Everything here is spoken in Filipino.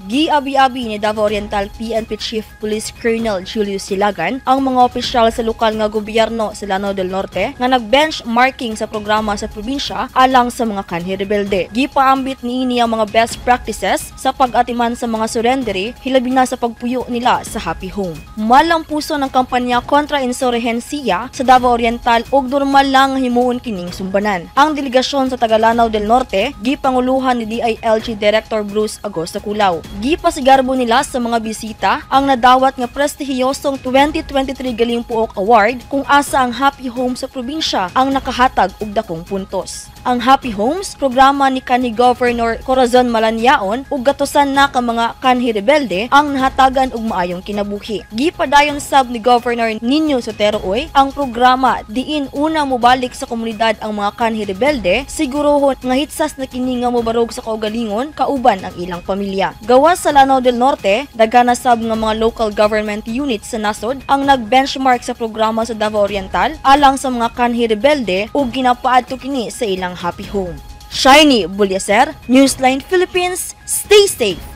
Giabi-abi ni Davao Oriental PNP Chief Police Colonel Julius Silagan ang mga opisyal sa lokal nga gobyerno sa Lanao del Norte nga nag-benchmarking sa programa sa probinsya alang sa mga kanhi rebelde. Gipaambit niini ang mga best practices sa pag-atiman sa mga surrendery hilabi na sa pagpuyo nila sa Happy Home. Malang puso ng kampanya kontra insurhensiya sa Davao Oriental ug normal lang himuon kining sumbanan. Ang delegasyon sa Taga-Lanao del Norte gipanguluhan ni DILG Director Bruce Agosto Culao. Gipasigarbo nila sa mga bisita ang nadawat nga prestihiyosong 2023 Galing Puok Award kung asa ang Happy Home sa probinsya ang nakahatag og dakong puntos. Ang Happy Homes, programa ni kanhi Governor Corazon Malanyaon ug gatusan na ka mga kanhi rebelde ang nahatagan og maayong kinabuhi. Gipadayon sab ni Governor Nino Sotero Oy ang programa diin una mobalik sa komunidad ang mga kanhi rebelde, sigurohon nga hitsas na kini nga mobarog sa kaugalingon kauban ang ilang pamilya. Gawas sa Lanao del Norte, dagana sab nga mga local government units sa nasod ang nag-benchmark sa programa sa Davao Oriental alang sa mga kanhi rebelde ug ginapaadto kini sa ilang Happy Home. Shiny Bulyaser, Newsline Philippines, stay safe!